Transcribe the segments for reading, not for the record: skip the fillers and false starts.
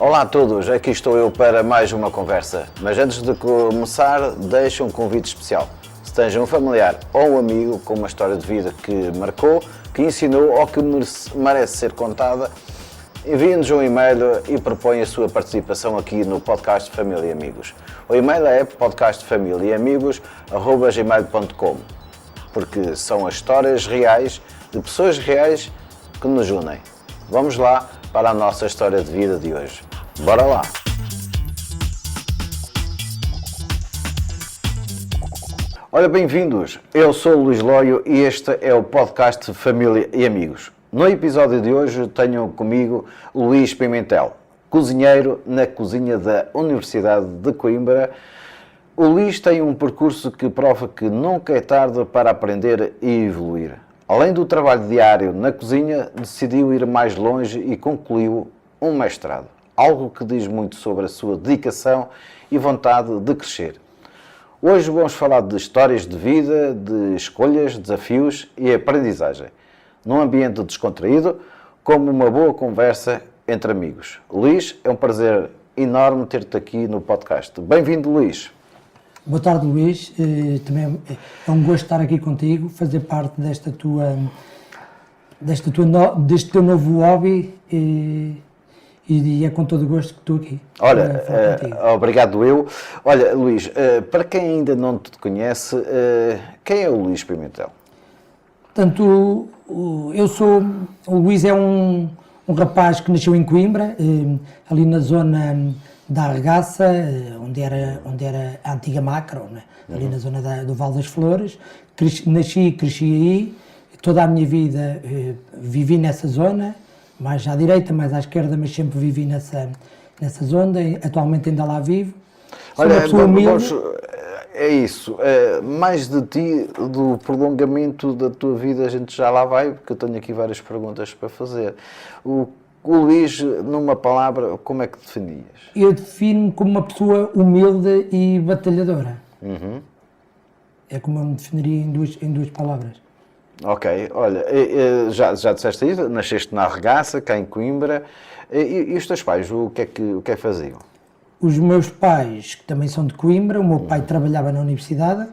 Olá a todos, aqui estou eu para mais uma conversa. Mas antes de começar, deixo um convite especial. Se tens um familiar ou um amigo com uma história de vida que marcou, que ensinou ou que merece ser contada, envie-nos um e-mail e propõe a sua participação aqui no podcast Família e Amigos. O e-mail é podcastfamiliaamigos@gmail.com, porque são as histórias reais de pessoas reais que nos unem. Vamos lá para a nossa história de vida de hoje. Bora lá! Olha, bem-vindos! Eu sou o Luís Lóio e este é o podcast Família e Amigos. No episódio de hoje tenho comigo o Luís Pimentel, cozinheiro na cozinha da Universidade de Coimbra. O Luís tem um percurso que prova que nunca é tarde para aprender e evoluir. Além do trabalho diário na cozinha, decidiu ir mais longe e concluiu um mestrado. Algo que diz muito sobre a sua dedicação e vontade de crescer. Hoje vamos falar de histórias de vida, de escolhas, desafios e aprendizagem. Num ambiente descontraído, como uma boa conversa entre amigos. Luís, é um prazer enorme ter-te aqui no podcast. Bem-vindo, Luís. Boa tarde, Luís. Também é um gosto estar aqui contigo, fazer parte deste teu novo hobby e é com todo o gosto que estou aqui. Olha, obrigado eu. Olha, Luís, para quem ainda não te conhece, quem é o Luís Pimentel? Portanto, o Luís é um rapaz que nasceu em Coimbra, ali na zona da Arregaça, onde era a antiga Macro, né? Ali na zona do Val das Flores. Nasci e cresci aí, toda a minha vida vivi nessa zona, mais à direita, mais à esquerda, mas sempre vivi nessa zona, atualmente ainda lá vivo. Sou uma pessoa humilde. É isso, mais de ti, do prolongamento da tua vida, a gente já lá vai, porque eu tenho aqui várias perguntas para fazer. O Luís, numa palavra, como é que definias? Eu defino-me como uma pessoa humilde e batalhadora. Uhum. É como eu me definiria em duas palavras. Ok, olha, já disseste isso, nasceste na Arregaça, cá em Coimbra, e os teus pais, o que é que faziam? Os meus pais, que também são de Coimbra, o meu pai trabalhava na universidade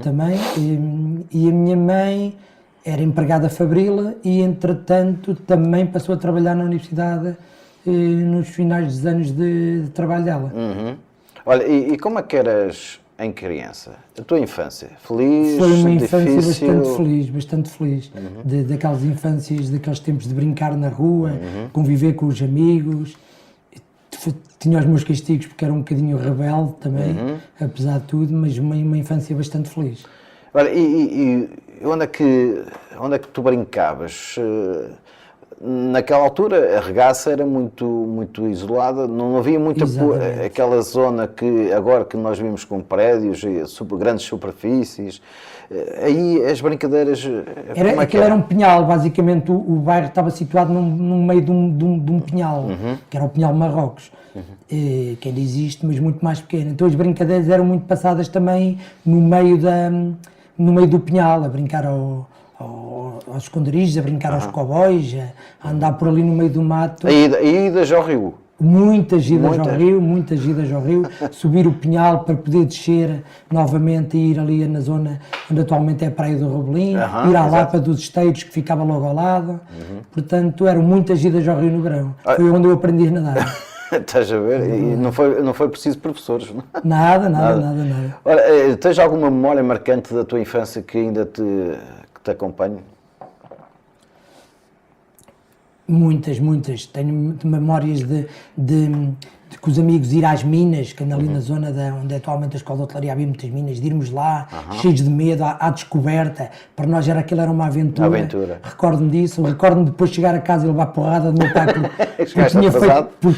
também, e a minha mãe era empregada fabrila e, entretanto, também passou a trabalhar na universidade nos finais dos anos de trabalho dela. Uhum. Olha, e como é que eras em criança? A tua infância? Feliz, Foi uma infância difícil? bastante feliz. Daquelas infâncias, daqueles tempos de brincar na rua, conviver com os amigos. Tinha os meus castigos porque era um bocadinho rebelde também, apesar de tudo, mas uma infância bastante feliz. Olha, e onde é que tu brincavas? Naquela altura a Arregaça era muito isolada, não havia muita aquela zona que agora que nós vimos com prédios e grandes superfícies. Aí as brincadeiras... Aquilo era um pinhal, basicamente o bairro estava situado no meio de um pinhal, que era o Pinhal Marrocos, que ainda existe, mas muito mais pequeno. Então as brincadeiras eram muito passadas também no meio do pinhal, a brincar aos esconderijos, a brincar aos cowboys, a andar por ali no meio do mato. E idas ao rio? Muitas idas ao rio, subir o Pinhal para poder descer novamente e ir ali na zona onde atualmente é a Praia do Robelim, ir à Lapa dos Esteiros, que ficava logo ao lado. Portanto, eram muitas idas ao rio no verão. Foi onde eu aprendi a nadar. Estás a ver? E não foi preciso professores, não? Nada. Olha, tens alguma memória marcante da tua infância que ainda te acompanhe? Muitas. Tenho memórias de com os amigos ir às minas, que ando ali na zona onde é atualmente a Escola de Hotelaria, havia muitas minas, de irmos lá, cheios de medo, à descoberta. Para nós aquilo era uma aventura. Recordo-me disso, recordo-me depois de chegar a casa e levar porrada do meu pai porque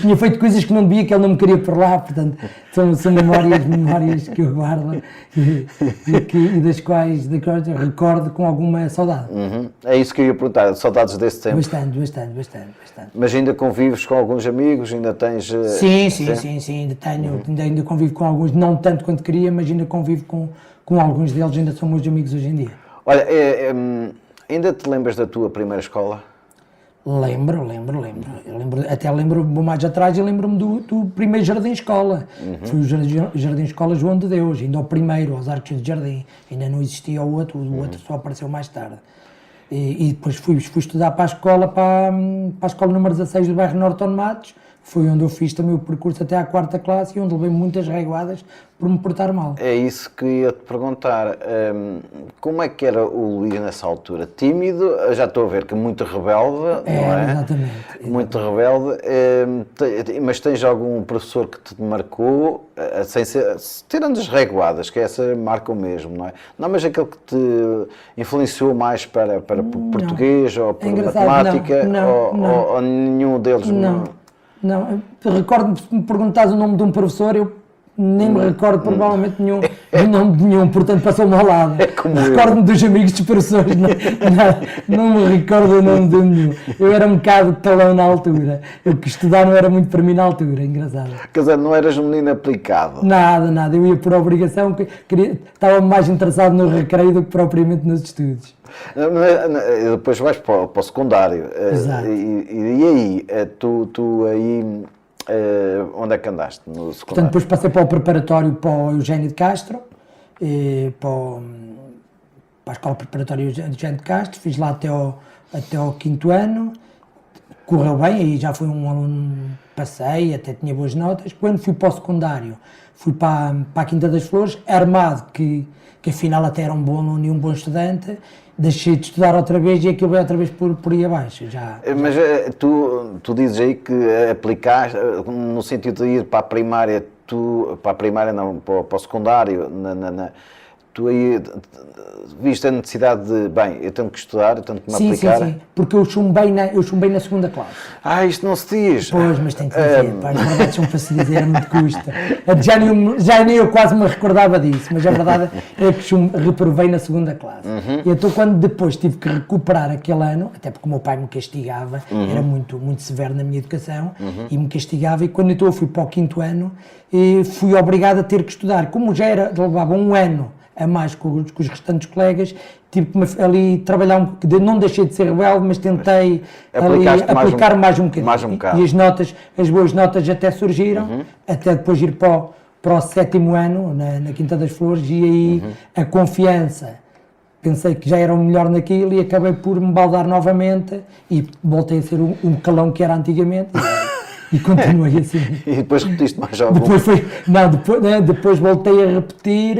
tinha feito coisas que não devia, que ele não me queria por lá. Portanto, são memórias que eu guardo e das quais recordo com alguma saudade. É isso que eu ia perguntar, saudades desse tempo? Bastante. Mas ainda convives com alguns amigos, ainda tens... Sim, ainda convivo com alguns, não tanto quanto queria, mas ainda convivo com alguns deles, ainda são meus amigos hoje em dia. Olha, ainda te lembras da tua primeira escola? Lembro. Até lembro mais atrás, eu lembro-me do primeiro jardim-escola. Foi o jardim-escola João de Deus, ainda o primeiro, aos Arcos de Jardim. Ainda não existia o outro só apareceu mais tarde. E depois fui estudar para a escola número 16 do bairro Norton Matos. Foi onde eu fiz também o percurso até à 4ª classe e onde levei muitas reguadas por me portar mal. É isso que ia te perguntar. Como é que era o Luís nessa altura? Tímido? Já estou a ver que muito rebelde, não é? Exatamente. Muito rebelde. Mas tens algum professor que te marcou, sem ser, tirando as reguadas, que essa marcam mesmo, não é? Não, mas aquele que te influenciou mais para português ou por matemática? Ou nenhum deles? Não, recordo-me, se me perguntares o nome de um professor, eu nem me recordo provavelmente o nome de nenhum, portanto passou-me ao lado. Recordo-me dos amigos dos professores, não me recordo o nome de nenhum. Eu era um bocado talão na altura, eu que estudar não era muito para mim na altura, engraçado. Quer dizer, não eras um menino aplicado? Nada, eu ia por obrigação, estava mais interessado no recreio do que propriamente nos estudos. Depois vais para o secundário. Exato. E aí, tu aí, onde é que andaste no secundário? Portanto, depois passei para o preparatório para o Eugênio de Castro, para a escola preparatória Eugênio de Castro, fiz lá até ao 5º ano, correu bem, aí já fui um aluno, passei, até tinha boas notas. Quando fui para o secundário, fui para a Quinta das Flores, armado que afinal até era um bom aluno e um bom estudante, deixei de estudar outra vez e aquilo veio outra vez por aí abaixo. Mas tu dizes aí que aplicaste, no sentido de ir para a primária, para a primária não, para o secundário, tu aí viste a necessidade de, bem, eu tenho que estudar, eu tenho que me aplicar. Sim, porque eu chumbei na 2ª classe. Isto não se diz. Pois, mas tem que dizer, as verdades são para se dizer, muito custa. Já nem eu quase me recordava disso, mas a verdade é que reprovei na 2ª classe. E então quando depois tive que recuperar aquele ano, até porque o meu pai me castigava, era muito severo na minha educação, e me castigava, e quando então eu fui para o 5º ano, fui obrigado a ter que estudar. Como já levava um ano a mais com os restantes colegas, tive que ali trabalhar não deixei de ser rebelde, mas tentei aplicar mais um bocadinho. E as boas notas até surgiram, até depois ir para o 7º ano, na Quinta das Flores, e aí a confiança, pensei que já era o melhor naquilo e acabei por me baldar novamente e voltei a ser um calão que era antigamente. E continuei assim. E depois repetiste mais algum? Depois voltei a repetir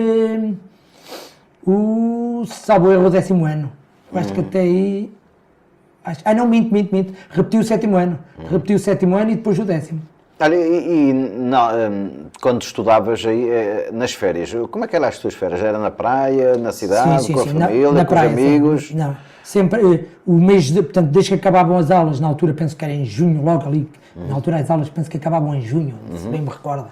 salvo erro, o 10º ano. Eu acho que até aí... minto. Repeti o 7º ano. Repeti o 7º ano e depois o 10º. Olha, quando estudavas aí, nas férias, como é que eram as tuas férias? Era na praia, na cidade, com a família, com os amigos? Não, sempre, o mês portanto, desde que acabavam as aulas, na altura penso que era em junho, logo ali, na altura as aulas penso que acabavam em junho, se bem me recordo.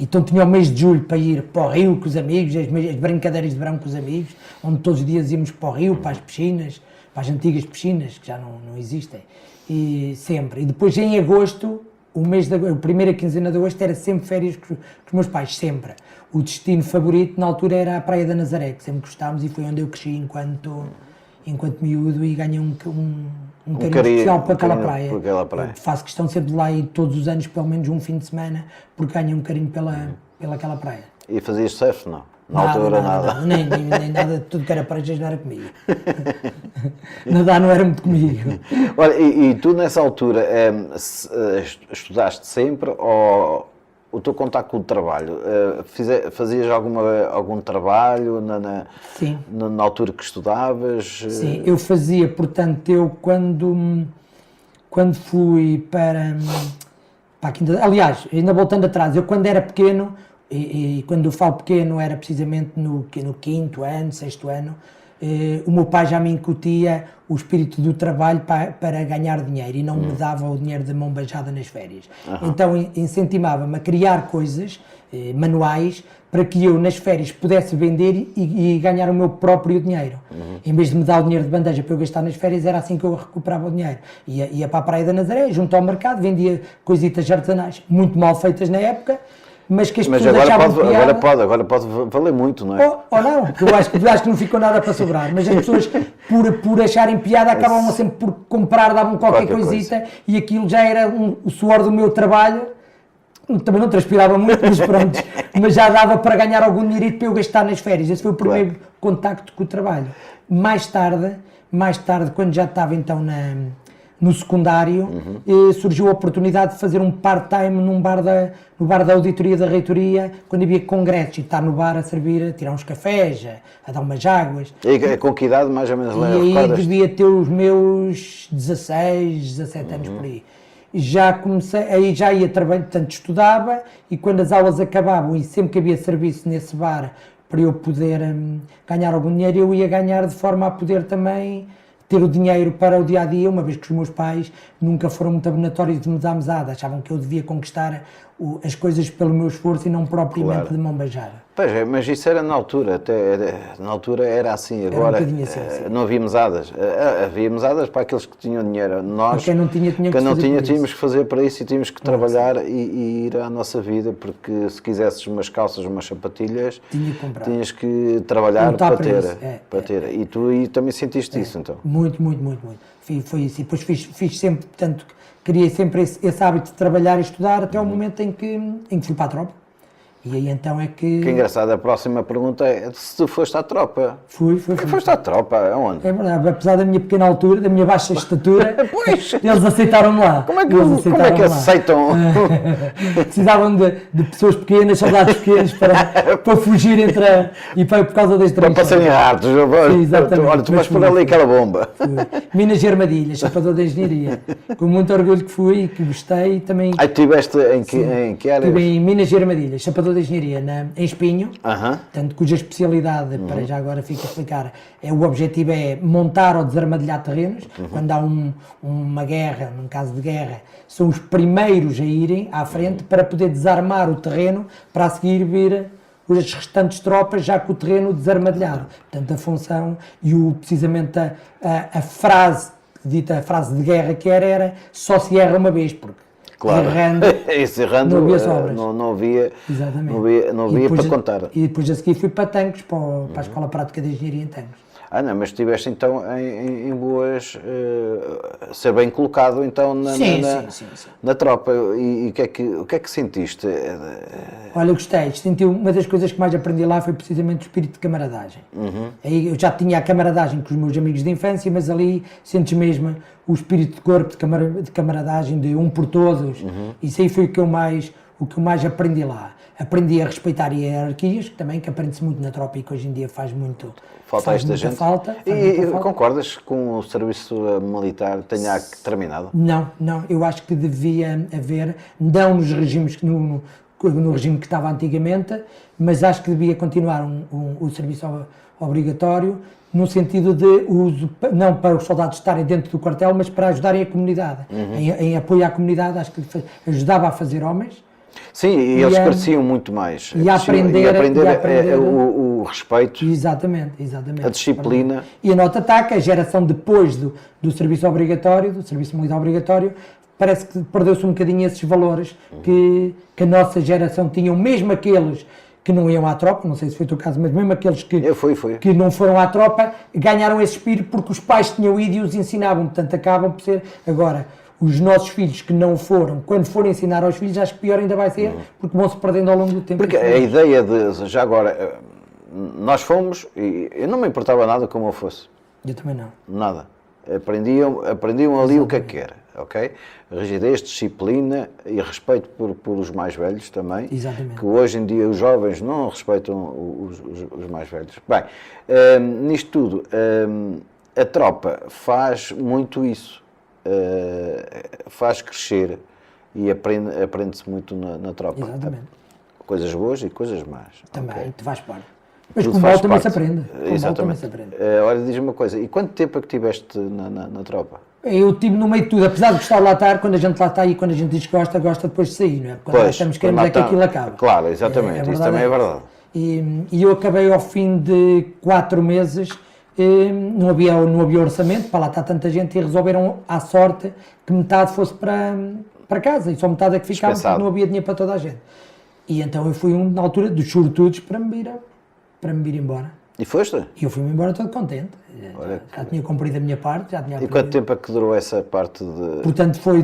Então tinha o mês de julho para ir para o rio com os amigos, as brincadeiras de verão com os amigos, onde todos os dias íamos para o rio, para as piscinas, para as antigas piscinas, que já não existem, e sempre. E depois em agosto, a primeira quinzena de agosto era sempre férias com os meus pais, sempre. O destino favorito na altura era a Praia da Nazaré, que sempre gostávamos e foi onde eu cresci enquanto miúdo e ganhei um carinho especial por aquela praia. Faço questão sempre de lá ir todos os anos, pelo menos um fim de semana, porque ganhei um carinho pelaquela praia. E fazias surf, não? Na altura nada. Nem nada, tudo que era pranchas não era comigo. Nadar não era muito comigo. Olha, e tu nessa altura estudaste sempre ou o teu contacto com o trabalho? Fazias algum trabalho Sim. Na altura que estudavas? Sim, eu fazia, portanto, quando fui para a Quinta... Aliás, ainda voltando atrás, eu quando era pequeno, e quando eu falo pequeno era precisamente no 5º ano, 6º ano, o meu pai já me incutia o espírito do trabalho para ganhar dinheiro e não me dava o dinheiro de mão beijada nas férias. Então incentivava-me a criar coisas, manuais, para que eu nas férias pudesse vender e ganhar o meu próprio dinheiro. Em vez de me dar o dinheiro de bandeja para eu gastar nas férias, era assim que eu recuperava o dinheiro. Ia para a Praia da Nazaré, junto ao mercado, vendia coisitas artesanais, muito mal feitas na época, mas que as Mas pessoas achavam piada. agora pode valer muito, não é? Ou não, que eu acho que não ficou nada para sobrar, mas as pessoas, por acharem piada, acabam sempre por comprar, davam qualquer coisita, e aquilo já era o suor do meu trabalho. Também não transpirava muito, mas pronto, mas já dava para ganhar algum dinheiro para eu gastar nas férias. Esse foi o primeiro contacto com o trabalho. Mais tarde, quando já estava então no secundário, surgiu a oportunidade de fazer um part-time no bar da auditoria da reitoria, quando havia congressos, e estar no bar a servir, a tirar uns cafés, a dar umas águas. E com que idade mais ou menos E aí recordas? devia ter os meus 16, 17 anos por aí. Já comecei, aí já ia trabalhar, portanto estudava, e quando as aulas acabavam e sempre que havia serviço nesse bar para eu poder ganhar algum dinheiro, eu ia ganhar de forma a poder também ter o dinheiro para o dia-a-dia, uma vez que os meus pais nunca foram muito abonatórios de me dar mesada, achavam que eu devia conquistar as coisas pelo meu esforço e não propriamente de mão beijada. Pois é, mas isso era na altura, na altura era assim, agora bocadinho assim. não havia mesadas, havia mesadas para aqueles que tinham dinheiro, nós, quem não tinha, tínhamos que fazer para isso e tínhamos que trabalhar e ir à nossa vida, porque se quisesses umas calças, umas sapatilhas, tinhas que trabalhar para ter, e tu também sentiste isso então? Muito. Foi isso, e depois fiz sempre, portanto, criei sempre esse hábito de trabalhar e estudar até ao momento em que fui para a tropa. E aí então é que... Que engraçado, a próxima pergunta é se tu foste à tropa. Fui. Foste à tropa, aonde? É verdade, apesar da minha pequena altura, da minha baixa estatura, eles aceitaram-me lá. Como é que aceitam? Precisavam de pessoas pequenas, soldados pequenos, para fugir por causa das trinchas. Para serem ratos. Exatamente. Olha, tu vais por ali aquela bomba. Minas de Armadilhas, chapador de engenharia. Com muito orgulho que fui e que gostei e também... Aí estiveste em que área? Estive em Minas de Armadilhas, chapador de engenharia em Espinho, portanto, cuja especialidade, para já agora fica a explicar, o objetivo é montar ou desarmadilhar terrenos. Quando há uma guerra, num caso de guerra, são os primeiros a irem à frente para poder desarmar o terreno, para a seguir vir as restantes tropas já com o terreno desarmadilhado. Portanto, a função e precisamente a frase, dita a frase de guerra que era só se erra uma vez, porque claro, errando não havia sobras. Não havia para contar. E depois a seguir fui para Tancos, para a Escola Prática de Engenharia em Tancos. Não, mas estiveste então em boas, ser bem colocado então na tropa. E o que é que sentiste? Olha, eu gostei. Senti uma das coisas que mais aprendi lá foi precisamente o espírito de camaradagem. Aí eu já tinha a camaradagem com os meus amigos de infância, mas ali sentes mesmo o espírito de corpo, de camaradagem, de um por todos. Isso aí foi o que eu mais aprendi lá. Aprendi a respeitar hierarquias, que aprende-se muito na tropa e que hoje em dia faz muita falta. E concordas com o serviço militar tenha terminado? Não, eu acho que devia haver, não nos regimes, no regime que estava antigamente, mas acho que devia continuar o serviço obrigatório, no sentido de uso, não para os soldados estarem dentro do quartel, mas para ajudarem a comunidade, em apoio à comunidade. Acho que ajudava a fazer homens. Sim, e eles cresciam muito mais. E aprender o respeito. Exatamente. A disciplina. E a nota está que a geração depois do serviço obrigatório, do serviço militar obrigatório, parece que perdeu-se um bocadinho esses valores que a nossa geração tinham, mesmo aqueles que não iam à tropa, não sei se foi o teu caso, mas mesmo aqueles que não foram à tropa, ganharam esse espírito porque os pais tinham ido e os ensinavam, portanto acabam por ser... Agora, os nossos filhos que não foram, quando forem ensinar aos filhos, acho que pior ainda vai ser, porque vão-se perdendo ao longo do tempo. Porque a ideia de, já agora, nós fomos, e eu não me importava nada como eu fosse. Eu também não. Nada. Aprendiam ali o que era, ok? Rigidez, disciplina e respeito por os mais velhos também. Exatamente. Que hoje em dia os jovens não respeitam os mais velhos. Bem, nisto tudo, a tropa faz muito isso. Faz crescer e aprende-se muito na tropa. Exatamente. Coisas boas e coisas más. Também, okay? tu faz parte. Mas com o mal também se aprende. Exatamente. Olha, diz-me uma coisa, e quanto tempo é que estiveste na tropa? Eu estive no meio de tudo, apesar de gostar de lá estar, quando a gente lá está e quando a gente diz que gosta depois de sair, não é? Quando nós estamos queremos é que aquilo acabe. Claro, exatamente, isso também é verdade. E eu acabei ao fim de 4 meses, não havia orçamento para lá estar tanta gente e resolveram à sorte que metade fosse para casa e só metade é que ficava porque não havia dinheiro para toda a gente. E então eu fui na altura dos sortudos para me vir embora. E foste? E eu fui-me embora todo contente. Já tinha cumprido a minha parte, já tinha E quanto aprendido. tempo é que durou essa parte de... Portanto, foi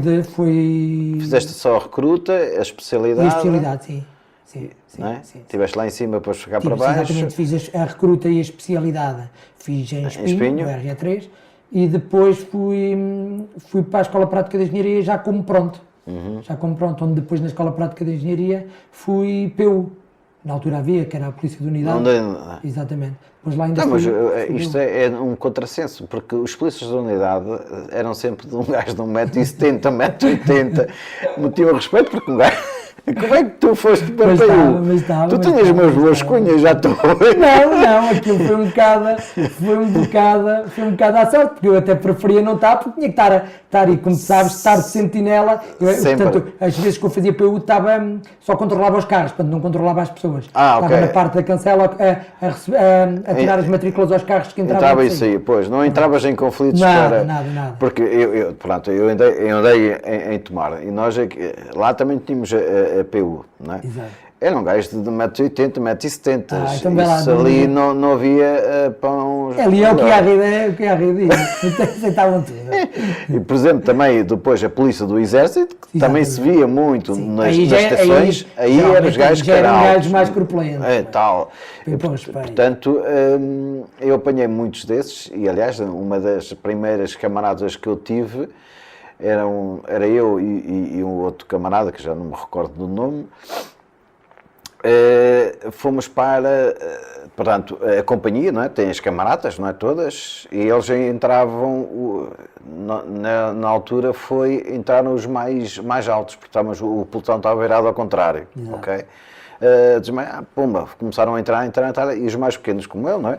Fizeste só a recruta, a a especialidade, especialidade, sim. Sim, sim, não é? sim. Estiveste lá em cima para ficar para Tipo, baixo. exatamente, fiz a recruta e a especialidade, fiz em Espinho, Espinho. no RG3, e depois fui para a Escola Prática de Engenharia já como pronto. Já como pronto, onde depois na Escola Prática de Engenharia fui PU. Na altura havia, que era a Polícia de Unidade. Exatamente. Depois lá ainda Não, mas fui isto é um contrassenso, porque os polícias da unidade eram sempre de um gajo de 1,70m, 1,80m, metiam respeito porque um gajo... Como é que tu foste para Mas PU? estava, Tu mas tinhas estava, umas mas boas estava. cunhas, já estou. Não, aquilo foi um bocado à sorte, porque eu até preferia não estar, porque tinha que estar e como sabes, estar de sentinela. Sempre. Portanto, as vezes que eu fazia PU só controlava os carros, portanto não controlava as pessoas. Ah, Estava ok. na parte da cancela a tirar as matrículas aos carros que entravam. Entrava e isso saíam. aí, pois, não entravas em conflitos Nada, para... nada. Porque eu andei em Tomar, e nós lá também tínhamos a PU, não é? Exato. Era um gajo de 1,80m, 1,70m. Ah, então vai lá, Isso ali não havia pão... Ali é o que há rir aceitavam tudo. E, por exemplo, também depois a polícia do Exército, que também se via muito nas estações, aí eram os gajos que já eram eram gajos altos. mais corpulentos. É, tal. Bem para o respeito. Portanto, eu apanhei muitos desses, e aliás, uma das primeiras camaradas que eu tive era eu e um outro camarada, que já não me recordo do nome. Fomos para, portanto, a companhia, não é? Tem as camaradas, não é? Todas, e eles entravam, na altura entraram os mais altos, porque o pelotão estava virado ao contrário, ok? Pumba, começaram a entrar, e os mais pequenos como eu, não é?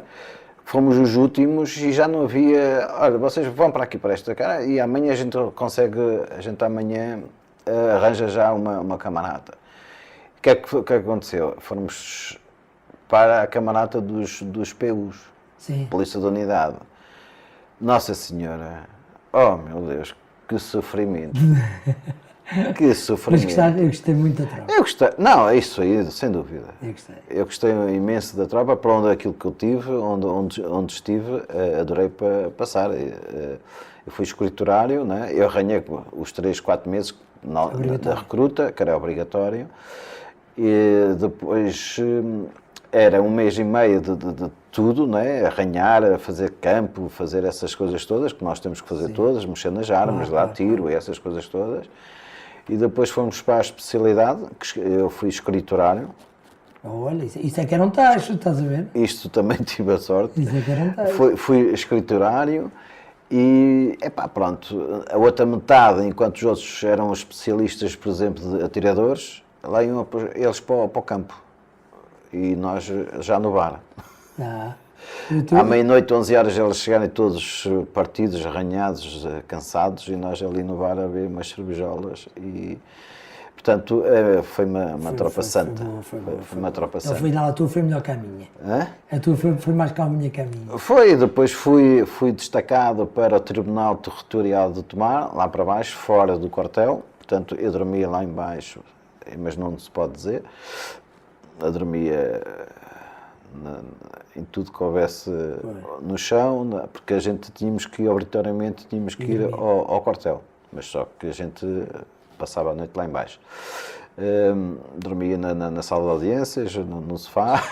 Fomos os últimos e já não havia, olha, vocês vão para aqui, para esta cara, e amanhã a gente amanhã arranja já uma camarada. O que é que aconteceu? Fomos para a camarada dos PUs, Sim. Polícia da Unidade. Nossa Senhora, oh meu Deus, que sofrimento. Que Mas sofrimento. eu gostei muito da tropa. Eu gostei, não, é isso aí, sem dúvida. Eu gostei. Eu gostei imenso da tropa, para onde aquilo que eu tive, onde estive, adorei para passar. Eu fui escriturário, né? Eu arranhei os 3, 4 meses da recruta, que era obrigatório, e depois era 1 mês e meio de tudo, né? Arranhar, fazer campo, fazer essas coisas todas, que nós temos que fazer todas, mexer nas armas, lá tiro e essas coisas todas. E depois fomos para a especialidade, que eu fui escriturário. Olha, isso é que era um tacho, estás a ver? Isto também tive a sorte. Isso é que era um tacho. Fui escriturário e, pronto, a outra metade, enquanto os outros eram especialistas, por exemplo, de atiradores, lá iam eles para o campo e nós já no bar. À meia-noite, 11 horas, eles chegarem todos partidos, arranhados, cansados, e nós ali no bar a ver umas cervejolas e... Portanto, foi uma tropa santa. Foi uma tropa santa. Afinal, a tua foi melhor que a minha. Hã? A tua foi mais calminha que a minha. Foi, depois fui destacado para o Tribunal Territorial de Tomar, lá para baixo, fora do quartel. Portanto, eu dormia lá embaixo, mas não se pode dizer. Eu dormia em tudo que houvesse no chão, porque a gente obrigatoriamente tínhamos que ir ao quartel. Mas só que a gente passava a noite lá embaixo. Dormia na sala de audiências, no sofá.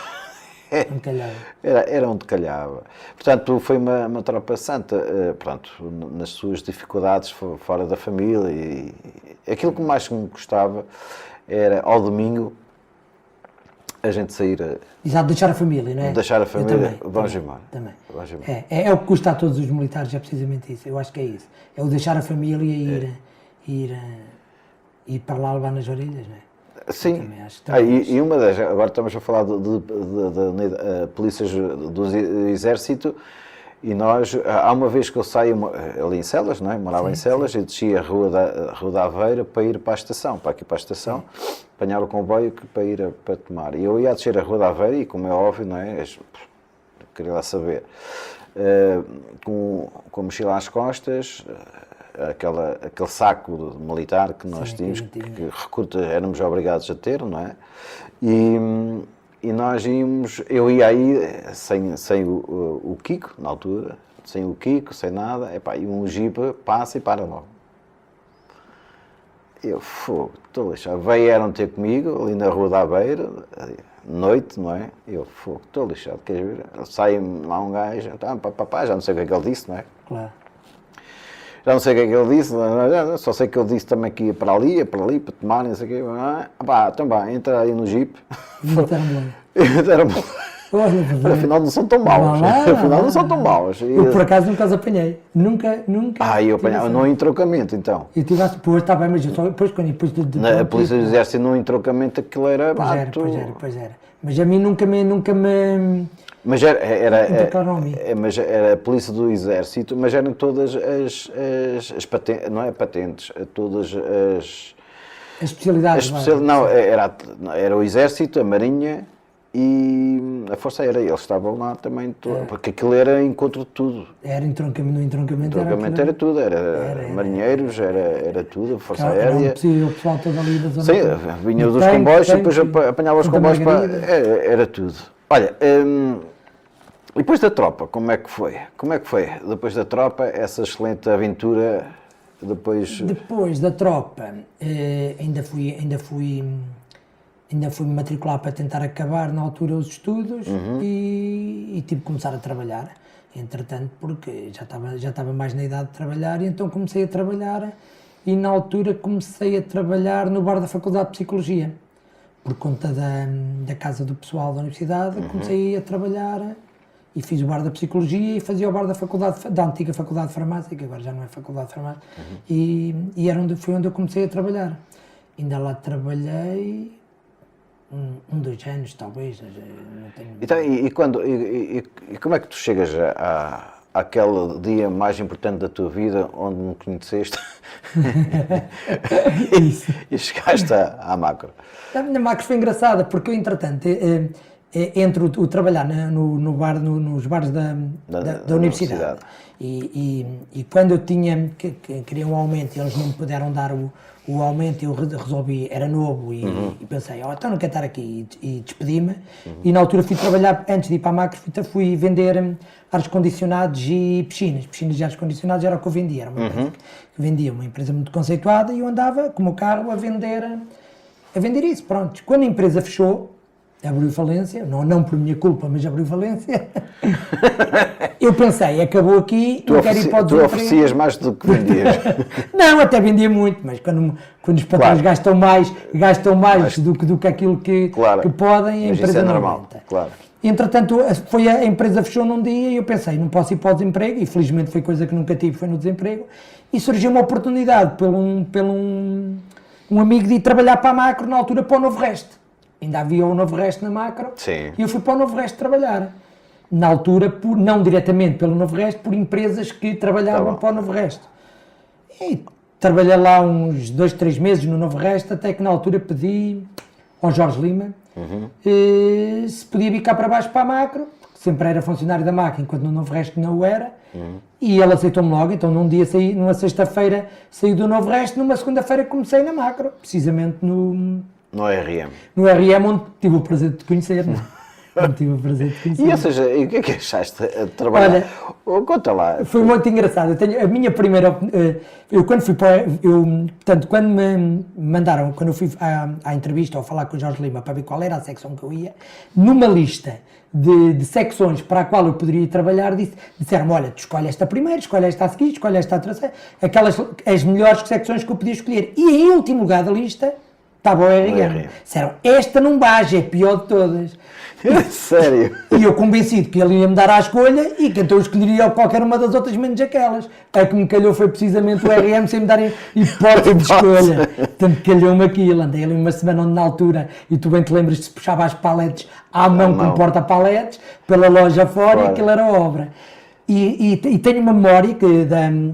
Era onde calhava. Portanto, foi uma tropa santa, pronto, nas suas dificuldades fora da família. E aquilo que mais me gostava era, ao domingo, a gente sair... Exato, deixar a família, não é? Deixar a família, também, vamos embora. Também. Vamos embora. É o que custa a todos os militares, é precisamente isso. Eu acho que é isso. É o deixar a família e ir para lá levar nas orelhas, não é? Sim, e uma das, agora estamos a falar de polícias do Exército, e nós, há uma vez que eu saio ali em Celas, não é? Morava em Celas, e desci a Rua da Aveira para ir para a estação, para aqui para a estação, apanhar o comboio para ir para Tomar. E eu ia descer a Rua da Aveira, e como é óbvio, não é? Queria lá saber, com a mochila às costas, aquele saco militar que nós Sim, tínhamos, que que recruta, éramos obrigados a ter, não é? E nós íamos, eu ia aí sem o Kiko, na altura, sem o Kiko, sem nada, epá, e um Jeep passa e para logo. Eu, fogo, estou lixado. Vieram ter comigo, ali na Rua da Beira, noite, não é? Eu, fogo, estou lixado, queres ver? Sai lá um gajo, então, papá, já não sei o que é que ele disse, não é? Claro. Já não sei o que é que ele disse, só sei que ele disse também que ia para ali, para tomar, não sei o quê. Pá, então vá, entra aí no Jeep. Olha, afinal não são tão maus. Afinal não são tão maus. Eu por acaso nunca os apanhei. Nunca. Eu apanhava no entrocamento então. Eu tive depois, está bem, mas eu só depois A polícia do exército no entrocamento aquilo era. Pois era. Mas a mim nunca me. Mas mas era a polícia do exército, mas eram todas as patentes, não é patentes, todas as especialidades. Não, era o exército, a marinha e a força aérea. Eles estavam lá também, porque aquilo era encontro de tudo. Era entroncamento, Era tudo, era marinheiros, era tudo, a força aérea. O pessoal todo ali da zona. Sim, vinha dos comboios e depois apanhava os comboios era tudo. Olha, depois da tropa, como é que foi? Depois da tropa, essa excelente aventura, depois da tropa, ainda fui me matricular para tentar acabar na altura os estudos e tive que começar a trabalhar, entretanto, porque já estava mais na idade de trabalhar, e então comecei a trabalhar, e na altura comecei a trabalhar no bar da Faculdade de Psicologia, por conta da casa do pessoal da universidade. Comecei a trabalhar e fiz o bar da Psicologia e fazia o bar da antiga Faculdade de Farmácia, que agora já não é Faculdade de Farmácia, e foi onde eu comecei a trabalhar. Ainda lá trabalhei 2 anos, talvez. Não tenho... Então, e como é que tu chegas àquele dia mais importante da tua vida, onde me conheceste e chegaste à Macro? A minha Macro foi engraçada, porque eu, entretanto, entre o trabalhar nos bares da universidade e quando eu tinha queria um aumento e eles não me puderam dar o aumento, eu resolvi, era novo e pensei, então não quero estar aqui, e despedi-me. E na altura fui trabalhar, antes de ir para a Macro, fui vender ar-condicionados e piscinas de ar-condicionados, era o que eu vendia, era uma empresa que vendia, uma empresa muito conceituada, e eu andava com o meu carro a vender isso, pronto. Quando a empresa fechou, abriu falência, não por minha culpa, mas abriu falência. Eu pensei, acabou aqui, não quero ir para o desemprego. Tu oferecias mais do que vendias. Não, até vendia muito, mas quando os patrões gastam mais do que aquilo que podem, a empresa não aguenta. Claro. Entretanto, a empresa fechou num dia e eu pensei, não posso ir para o desemprego, e felizmente foi coisa que nunca tive, foi no desemprego, e surgiu uma oportunidade pelo um amigo de ir trabalhar para a Macro, na altura para o Novo Resto. Ainda havia o Novo Resto na Macro. Sim. E eu fui para o Novo Resto trabalhar. Na altura, não diretamente pelo Novo Resto, por empresas que trabalhavam para o Novo Resto. E trabalhei lá uns 2, 3 meses no Novo Resto, até que na altura pedi ao Jorge Lima se podia vir cá para baixo para a Macro, porque sempre era funcionário da Macro, enquanto no Novo Resto não o era. E ele aceitou-me logo, então numa sexta-feira saí do Novo Resto, numa segunda-feira comecei na Macro, precisamente no RM. No RM, onde tive o prazer de te conhecer, não é? E ou seja, o que é que achaste de trabalhar? Olha, conta lá. Foi muito engraçado. A minha primeira... Eu quando fui para... Portanto, quando me mandaram, quando eu fui à entrevista ou falar com o Jorge Lima para ver qual era a secção que eu ia, numa lista de secções para a qual eu poderia trabalhar, disseram-me, olha, tu escolhe esta primeiro, escolhe esta a seguir, escolhe esta a terceira, as melhores secções que eu podia escolher. E em último lugar da lista estava o RM. Disseram, esta não baixa, é a pior de todas. Sério? E eu convencido que ele ia me dar a escolha e que então eu escolheria qualquer uma das outras menos aquelas. A que me calhou foi precisamente o RM sem me darem hipótese de escolha. Portanto, calhou-me aquilo. Andei ali uma semana onde na altura, e tu bem te lembras que se puxava as paletes à mão com porta-paletes, pela loja fora, e aquilo era obra. E tenho uma memória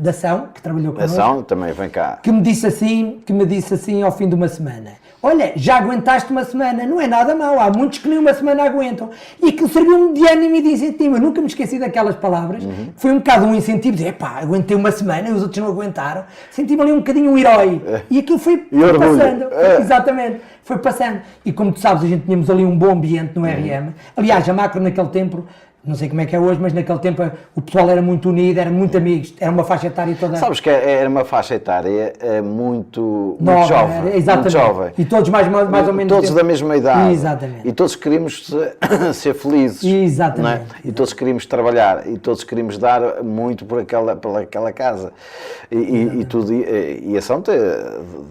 da Ação, que trabalhou connosco. A Ação também vem cá. Que me disse assim ao fim de uma semana, olha, já aguentaste uma semana, não é nada mau, há muitos que nem uma semana aguentam. E aquilo serviu-me de ânimo e de incentivo. Eu nunca me esqueci daquelas palavras. Foi um bocado um incentivo de, epá, aguentei uma semana e os outros não aguentaram. Senti-me ali um bocadinho um herói. E aquilo foi passando. Exatamente, foi passando. E como tu sabes, a gente tínhamos ali um bom ambiente no RM. Aliás, a Macro naquele tempo, não sei como é que é hoje, mas naquele tempo o pessoal era muito unido, era muito amigos, era uma faixa etária toda... Sabes que era uma faixa etária muito Nova, jovem, exatamente. muito jovem. E todos mais ou menos... Todos da mesma idade. Exatamente. E todos queríamos ser felizes. Exatamente. Não é? E todos queríamos trabalhar, e todos queríamos dar muito por aquela casa. E a São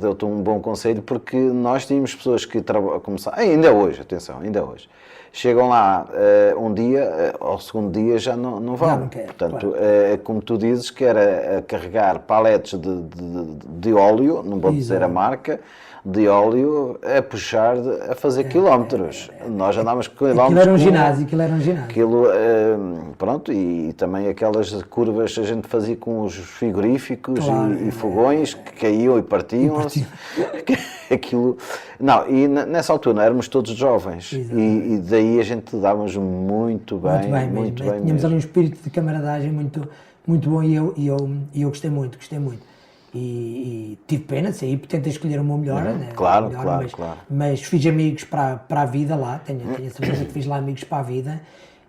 deu-te um bom conselho, porque nós tínhamos pessoas que começaram, ainda hoje, atenção, ainda hoje, chegam lá um dia, ao segundo dia já não vão. Não quero, Portanto, como tu dizes, que era carregar paletes de óleo, não vou dizer a marca, de óleo, a puxar, a fazer quilómetros. Nós andámos quilómetros. Aquilo era um ginásio, aquilo era um ginásio. Aquilo, pronto, e também aquelas curvas a gente fazia com os frigoríficos e fogões que caíam e partiam. Aquilo, não, e nessa altura éramos todos jovens e daí a gente dávamos muito bem. Tínhamos mesmo. ali um espírito de camaradagem muito bom e eu gostei muito. E tive pena de sair, porque tentei escolher o meu melhor, né? Claro, Melhor, claro. Mas fiz amigos para a vida lá, tenho a certeza que fiz lá amigos para a vida,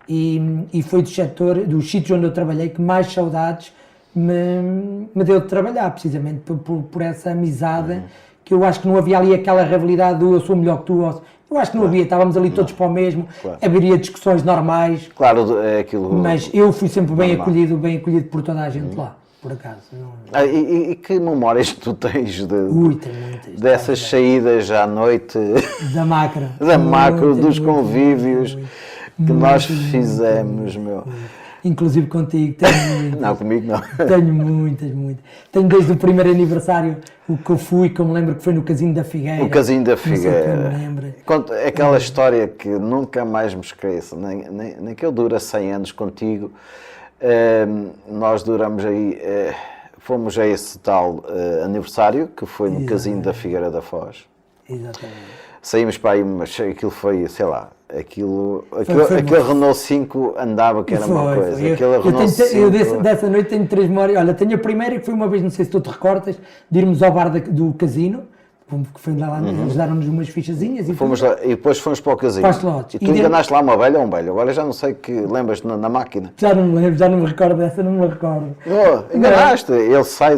e foi dos sítios onde eu trabalhei que mais saudades me deu de trabalhar, precisamente por essa amizade, que eu acho que não havia ali aquela rivalidade do eu sou melhor que tu, eu acho que não havia, estávamos ali todos para o mesmo, haveria discussões normais, Claro, é aquilo. mas eu fui sempre bem acolhido por toda a gente lá. Por acaso. Não... E que memórias tu tens tem muitas. dessas saídas à noite, da macro, dos convívios que nós fizemos, meu. Inclusive contigo, tenho muitas. Não, comigo não. Tenho muitas. Tenho desde o primeiro aniversário, o que eu fui, que eu me lembro que foi no Casinho da Figueira. O Casinho da Figueira. Não sei me lembro. Conta aquela história que nunca mais me esqueço, nem que eu dura 100 anos contigo. Nós duramos aí, fomos a esse tal aniversário, que foi no Casinho da Figueira da Foz. Exatamente. Saímos para aí, mas aquilo foi, sei lá, Foi aquele Renault 5 andava, que era uma coisa. Aquele Renault 5... dessa noite tenho 3 memórias. Olha, tenho a primeira que foi uma vez, não sei se tu te recordas, de irmos ao bar do casino, que foi lá, eles deram-nos umas fichazinhas e fomos lá, e depois fomos para o casino. E tu enganaste lá uma velha ou um velho? Agora já não sei que lembras-te na máquina. Já não me lembro, já não me recordo dessa, não me recordo. Oh, enganaste, ele sai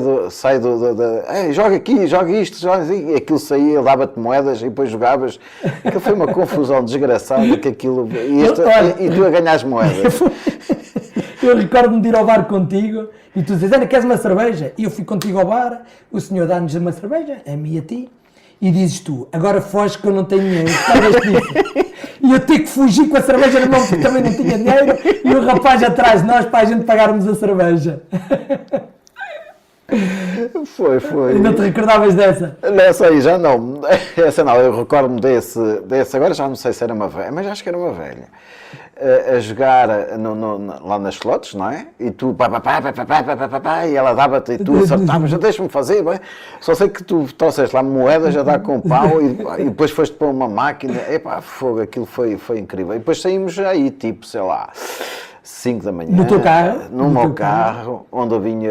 joga aqui, joga isto, joga assim, e aquilo saía, ele dava-te moedas e depois jogavas. Aquilo foi uma confusão desgraçada que aquilo. E tu a ganhar as moedas. Eu recordo-me de ir ao bar contigo e tu dizes, Ana, queres uma cerveja? E eu fui contigo ao bar, o senhor dá-nos uma cerveja, a mim e a ti, e dizes tu, agora foge que eu não tenho dinheiro, e eu tenho que fugir com a cerveja na mão porque também não tinha dinheiro, e o rapaz atrás de nós para a gente pagarmos a cerveja. Foi. E não te recordavas dessa? Nessa aí já não. Essa não, eu recordo-me desse. Agora já não sei se era uma velha, mas acho que era uma velha. A jogar lá nas slots, não é? E tu, e ela dava-te e tu acertavas, deixa-me fazer, bem. Só sei que tu trouxeste lá moedas a dar com pau e depois foste para uma máquina, epá, fogo, aquilo foi incrível. E depois saímos aí, tipo, sei lá, 5 da manhã. No teu carro? No meu carro, onde eu vinha,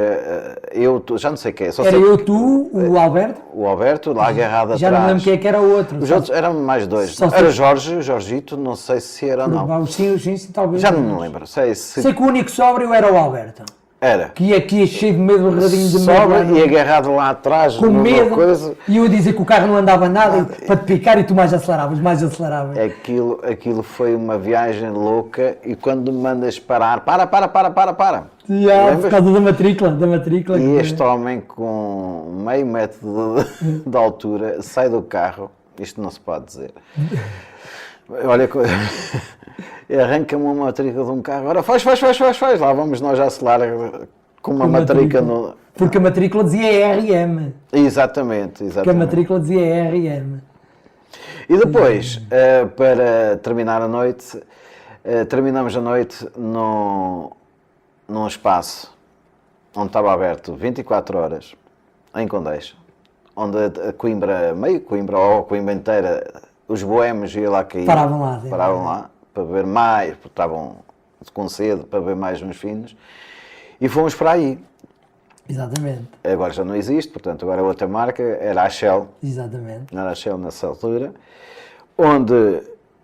já não sei quem. Era eu, tu, o Alberto? O Alberto, lá agarrado já atrás. Já não lembro quem é que era o outro. Os outros eram mais dois. Era Jorgito, não sei se era ou não. Sim, talvez. Já não me lembro. Sei que o único sóbrio era o Alberto. Era. Que ia aqui cheio de medo, agarradinho de medo. Sóbrio e agarrado lá atrás. Com medo. Coisa. E eu a dizer que o carro não andava nada para te picar e tu mais aceleravas. Aquilo foi uma viagem louca e quando me mandas parar, para. Por causa da matrícula. E este homem com meio metro de altura sai do carro, isto não se pode dizer. Olha, arranca-me uma matrícula de um carro, agora faz, lá vamos nós a acelerar com uma matrícula no... Porque a matrícula dizia RM. Exatamente. Porque a matrícula dizia RM. E depois, para terminar a noite, terminamos a noite num espaço onde estava aberto 24 horas, em Condeixa, onde a Coimbra, meio Coimbra ou a Coimbra inteira, os boémios iam lá cair. Paravam lá, sim. Paravam lá para beber mais, porque estavam com sede para beber mais uns finos. E fomos para aí. Exatamente, Agora já não existe, portanto, agora é outra marca, era a Shell. exatamente. Era a Shell nessa altura, onde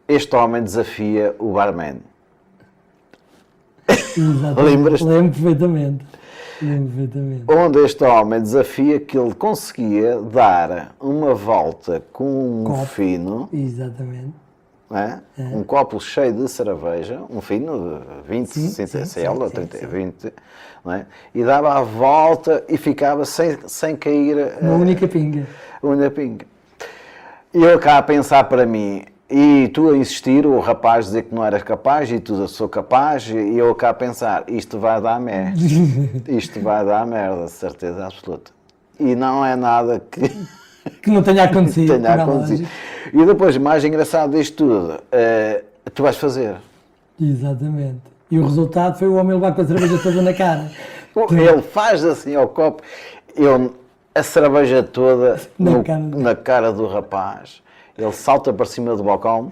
este homem desafia o barman. Exatamente. Lembras-te? Lembro perfeitamente. Lembro perfeitamente. Onde este homem desafia que ele conseguia dar uma volta com um Copo. fino, Exatamente. não é? Um copo cheio de cerveja, um fino de 20, Sim, 60 sim, cl, sim, 30, sim. 20, não é? E dava a volta e ficava sem cair Uma única pinga. uma pinga. E eu cá a pensar para mim, e tu a insistir, o rapaz dizer que não eras capaz, e tu sou capaz, e eu cá a pensar, isto vai dar merda. Isto vai dar merda, certeza absoluta. E não é nada que Que não tenha acontecido. tenha como é acontecido. lógico. E depois, mais engraçado disto tudo, tu vais fazer. Exatamente. E o resultado foi o homem levar com a cerveja toda na cara. Ele faz assim ao copo, a cerveja toda Na cara. na cara do rapaz. Ele salta para cima do balcão.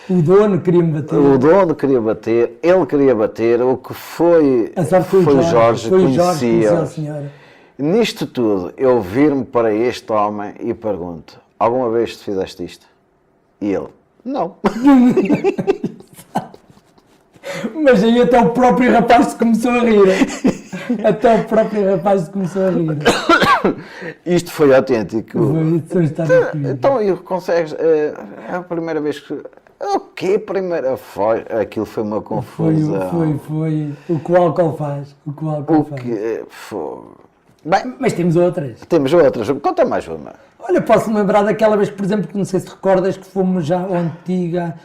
O dono queria-me bater. O dono queria bater, ele queria bater, o que foi, A sorte foi o Jorge. Foi o Jorge que conheceu a conhecia. senhora. Nisto tudo, eu vir-me para este homem e pergunto, alguma vez tu fizeste isto? E ele, não. Mas aí até o próprio rapaz se começou a rir. Até o próprio rapaz se começou a rir. Isto foi autêntico. São histórias comigo. Então, e consegues, é a primeira vez que... O quê? Primeira? Aquilo foi uma confusão. Foi o que o álcool faz. O que o álcool O faz. que foi... Bem, Mas temos outras. temos outras. Conta mais uma. Olha, posso-me lembrar daquela vez, por exemplo, que não sei se recordas, que fomos já à antiga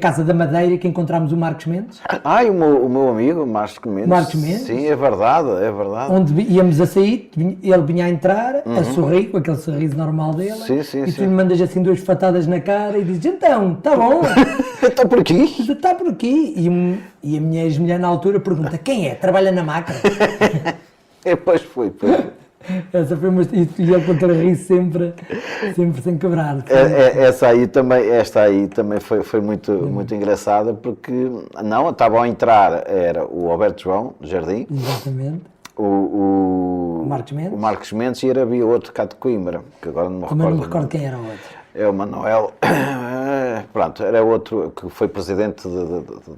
Casa da Madeira, que encontramos o Marcos Mendes, Ai, o meu amigo, Marcos Mendes. Marcos Mendes? Sim, é verdade, é verdade. onde íamos a sair, ele vinha a entrar, a sorrir, com aquele sorriso normal dele, Sim, sim, e tu sim. lhe mandas assim duas fatadas na cara e dizes, então, está bom, Está por aqui? está por aqui. E a minha ex-mulher na altura pergunta, quem é? Trabalha na máquina? Pois foi. Essa foi uma... E ele contra rir sempre sem quebrar. Esta aí também foi muito engraçada, porque não, estavam a entrar, era o Alberto João, do Jardim, Exatamente. o Marcos Mendes. o Marcos Mendes e havia outro cá de Coimbra, que agora não me Também não me recordo. recordo quem era o outro. É o Manuel, pronto, era outro que foi presidente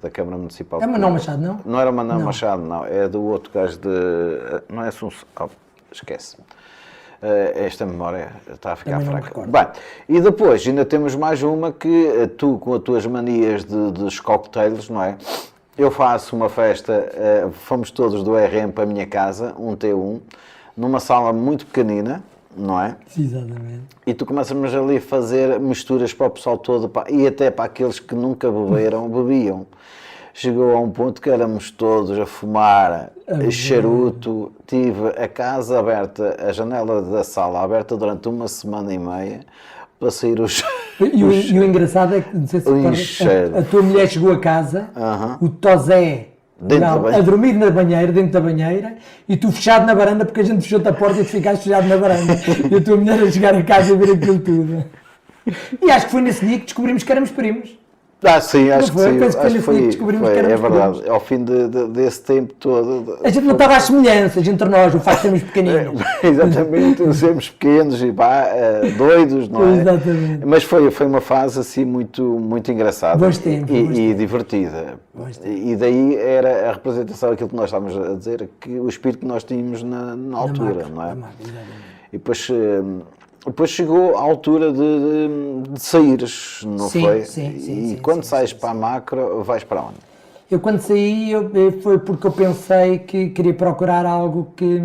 da Câmara Municipal. É Manuel Machado, não? Não era o Manuel Não. Machado, não, é do outro gajo de... Não é Assunção, esquece. Esta memória está a ficar Também não me fraca. recordo. Bem, e depois ainda temos mais uma que tu, com as tuas manias dos cocktails, não é? Eu faço uma festa, fomos todos do RM para a minha casa, um T1, numa sala muito pequenina, não é? Exatamente. E tu começas ali a fazer misturas para o pessoal todo e até para aqueles que nunca bebiam. Chegou a um ponto que éramos todos a fumar charuto, tive a casa aberta, a janela da sala aberta durante 1 semana e meia para sair os... E o engraçado é que, não sei se recordas, a tua mulher chegou a casa, o Tosé Dentro da banheira. a dormir na banheira, dentro da banheira, e tu fechado na varanda, porque a gente fechou-te a porta e tu ficaste fechado na varanda. E a tua mulher a chegar a casa e ver aquilo tudo. E acho que foi nesse dia que descobrimos que éramos primos. Sim, acho que foi? sim. Penso que foi Acho nesse dia que descobrimos que é éramos verdade. Ao fim desse tempo todo... A gente não estava às semelhanças entre nós, o facto de sermos pequeninos. Exatamente, sermos pequenos e doidos, não é? Exatamente. Mas foi uma fase assim muito engraçada Bons tempos, bons e divertida. Bons tempos. E daí era a representação daquilo que nós estávamos a dizer, que o espírito que nós tínhamos na altura, não é? E depois chegou a altura de saíres, não Sim, foi? sim, E quando sim, sais sim, para a macro, vais para onde? Eu quando saí foi porque eu pensei que queria procurar algo que,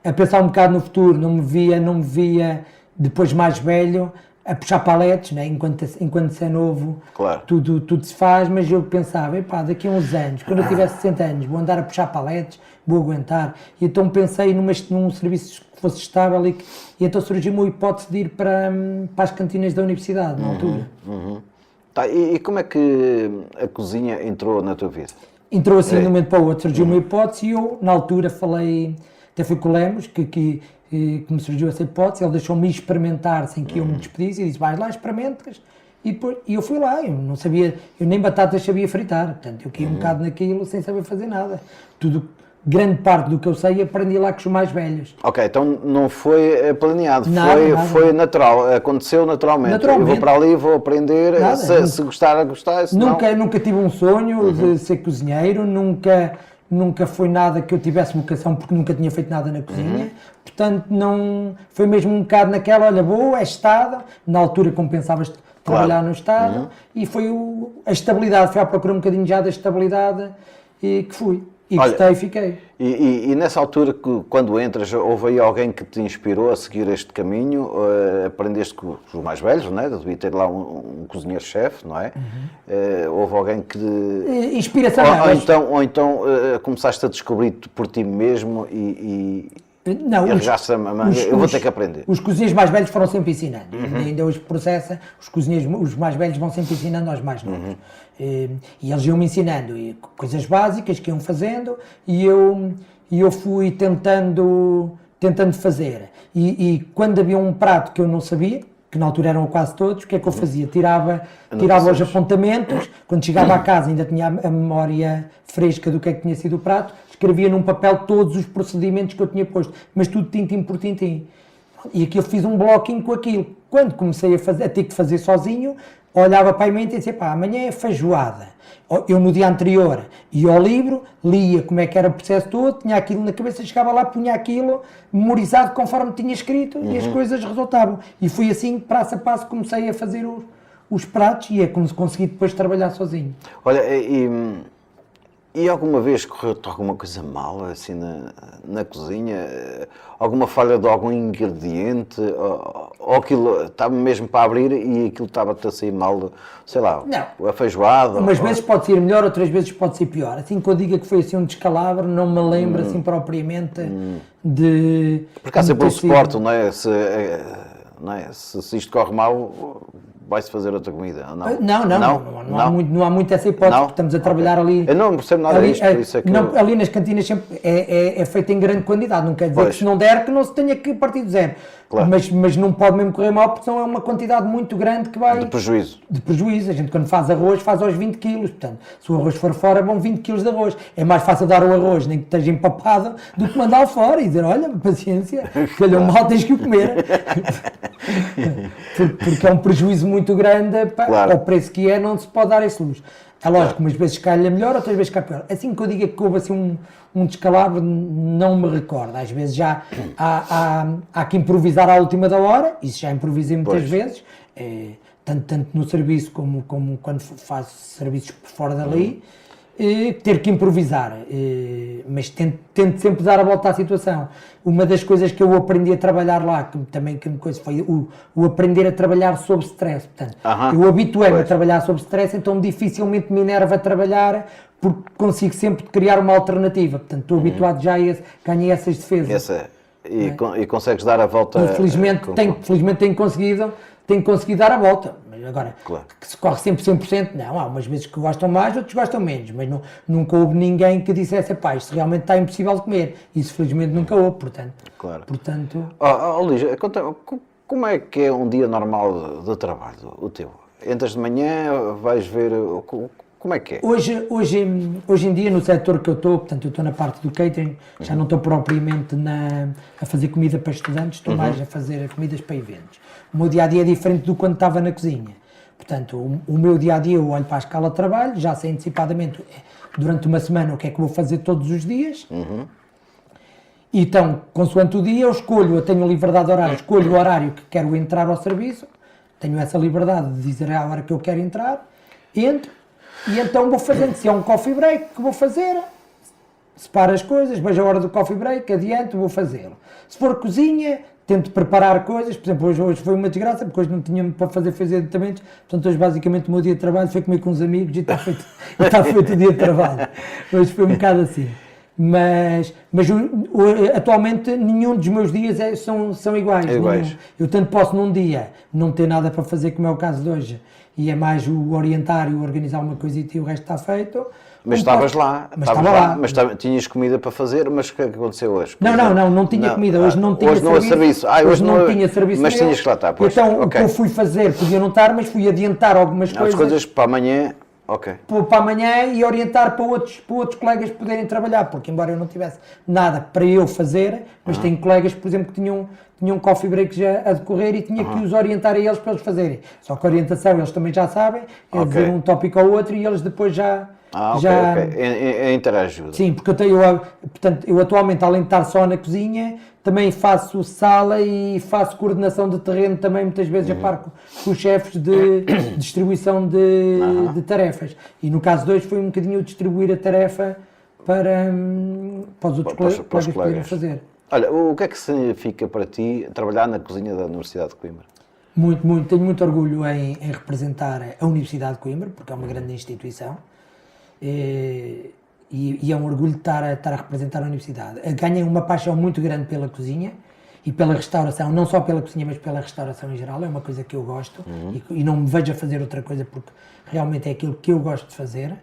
a pensar um bocado no futuro, não me via depois mais velho a puxar paletes, né? enquanto se é novo, Claro. tudo se faz, mas eu pensava, epá, daqui a uns anos, quando eu tiver 60 anos, vou andar a puxar paletes, vou aguentar, e então pensei num serviço que fosse estável e então surgiu-me a hipótese de ir para as cantinas da universidade, na altura. Tá, e como é que a cozinha entrou na tua vida? Entrou assim de um momento para o outro, surgiu uma hipótese e eu, na altura, falei até foi com o Lemos que me surgiu essa hipótese, ele deixou-me experimentar sem que eu me despedisse e disse, vais lá, experimentas. E eu fui lá, eu não sabia, eu nem batatas sabia fritar, portanto eu caí um bocado naquilo sem saber fazer nada. Grande parte do que eu sei aprendi lá com os mais velhos. Ok, então não foi planeado, Nada. foi natural, aconteceu naturalmente. Eu vou para ali, vou aprender, se gostar, a gostar, se nunca tive um sonho de ser cozinheiro, nunca foi nada que eu tivesse vocação, porque nunca tinha feito nada na cozinha, portanto não, foi mesmo um bocado naquela, olha, é Estado, na altura compensavas trabalhar no Estado, e foi a estabilidade, fui à procura um bocadinho já da estabilidade e que fui. E gostei e fiquei. E nessa altura, quando entras, houve aí alguém que te inspirou a seguir este caminho? Aprendeste com os mais velhos, não é? Devia ter lá um cozinheiro-chefe, não é? Houve alguém que... Inspiração. Ou então começaste a descobrir-te por ti mesmo e arranjaste a manga, eu vou ter que aprender. Os cozinheiros mais velhos foram sempre ensinando. Ainda hoje processa, os mais velhos vão sempre ensinando aos mais novos. E eles iam-me ensinando coisas básicas que iam fazendo e eu fui tentando fazer. E quando havia um prato que eu não sabia, que na altura eram quase todos, o que é que eu fazia? Tirava os apontamentos, quando chegava à casa ainda tinha a memória fresca do que é que tinha sido o prato, escrevia num papel todos os procedimentos que eu tinha posto, mas tudo tintim por tintim. E aqui eu fiz um bloquinho com aquilo. Quando comecei a ter que fazer sozinho, olhava para a mente e dizia, amanhã é feijoada. Eu no dia anterior ia ao livro, lia como é que era o processo todo, tinha aquilo na cabeça, chegava lá, punha aquilo memorizado conforme tinha escrito e as coisas resultavam. E foi assim, passo a passo, comecei a fazer os pratos e é como se consegui depois trabalhar sozinho. Olha, e alguma vez correu-te alguma coisa mal, assim, na cozinha? Alguma falha de algum ingrediente? Ou aquilo estava mesmo para abrir e aquilo estava-te a sair mal, sei lá, a feijoada? Umas vezes pode ser melhor, outras vezes pode ser pior. Assim que eu diga que foi assim um descalabro, não me lembro assim propriamente de... Porque há sempre um suporte, não é? Se isto corre mal, vai-se fazer outra comida? Não há muito essa hipótese, porque estamos a trabalhar ali... Eu não percebo nada disto, por isso é que... Ali nas cantinas sempre é feito em grande quantidade, não quer dizer que se não der, que não se tenha que partir do zero. Claro. Mas não pode mesmo correr mal, porque senão é uma quantidade muito grande que vai... De prejuízo. A gente quando faz arroz, faz aos 20 quilos, portanto, se o arroz for fora, vão 20 quilos de arroz. É mais fácil dar o arroz, nem que esteja empapado, do que mandá-lo fora e dizer, olha, paciência, calhou mal, tens que o comer. Porque é um prejuízo muito grande, ao preço que é, não se pode dar esse luxo. É lógico, umas vezes calha melhor, outras vezes calha pior. Assim que eu diga que houve assim um descalabro, não me recordo. Às vezes já há que improvisar à última da hora, isso já improvisei muitas vezes, tanto no serviço como quando faço serviços por fora dali, ter que improvisar, mas tento sempre dar a volta à situação. Uma das coisas que eu aprendi a trabalhar lá, que me coisa foi o aprender a trabalhar sob stress. Portanto, eu habituei-me a trabalhar sob stress, então dificilmente me enerva a trabalhar, porque consigo sempre criar uma alternativa. Portanto, estou habituado já a ganhei essas defesas. E consegues dar a volta... Felizmente tenho conseguido dar a volta. Agora, que se corre sempre 100%, não, há umas vezes que gostam mais, outros gostam menos, mas nunca houve ninguém que dissesse, isto realmente está impossível de comer. Isso felizmente nunca houve, portanto. Claro. Portanto... Luís, como é que é um dia normal de trabalho, o teu? Entras de manhã, vais ver... Como é que é? Hoje em dia, no setor que eu estou, portanto, eu estou na parte do catering, já não estou propriamente a fazer comida para estudantes, estou mais a fazer comidas para eventos. O meu dia-a-dia é diferente do quando estava na cozinha. Portanto, o meu dia-a-dia, eu olho para a escala de trabalho, já sei antecipadamente, durante uma semana, o que é que vou fazer todos os dias. E então, consoante o dia, eu tenho liberdade de horário, escolho o horário que quero entrar ao serviço, tenho essa liberdade de dizer a hora que eu quero entrar, entro, e então vou fazendo, se é um coffee break, que vou fazer, separo as coisas, vejo a hora do coffee break, adiante, vou fazê-lo. Se for cozinha, tento preparar coisas, por exemplo, hoje foi uma desgraça, porque hoje não tinha para fazer adiantamentos, portanto hoje basicamente o meu dia de trabalho foi comer com uns amigos e está feito o dia de trabalho. Hoje foi um bocado assim. mas atualmente nenhum dos meus dias são iguais. Nenhum. Eu tanto posso num dia não ter nada para fazer, como é o caso de hoje, e é mais o orientar e o organizar uma coisita e o resto está feito. Mas estavas lá, mas tinhas comida para fazer, mas o que é que aconteceu hoje? Não tinha comida, hoje não tinha serviço. Hoje não tinha serviço. Mas tinhas que lá estar, pois. Então o que eu fui fazer, podia não estar, mas fui adiantar algumas coisas. As coisas para amanhã, ok. Para amanhã e orientar para outros colegas poderem trabalhar, porque embora eu não tivesse nada para eu fazer, mas tenho colegas, por exemplo, que tinham coffee breaks a decorrer e tinha que os orientar a eles para eles fazerem. Só que a orientação eles também já sabem, é dizer um tópico ao outro e eles depois já... ok. É interajuda. Sim, porque eu atualmente, além de estar só na cozinha, também faço sala e faço coordenação de terreno também, muitas vezes a par com os chefes de distribuição de tarefas. E no caso de hoje foi um bocadinho distribuir a tarefa para os outros colegas poderem fazer. Olha, o que é que significa para ti trabalhar na cozinha da Universidade de Coimbra? Tenho muito orgulho em representar a Universidade de Coimbra, porque é uma grande instituição. E é um orgulho estar a representar a universidade. Ganhei uma paixão muito grande pela cozinha e pela restauração, não só pela cozinha, mas pela restauração em geral, é uma coisa que eu gosto e não me vejo a fazer outra coisa porque realmente é aquilo que eu gosto de fazer,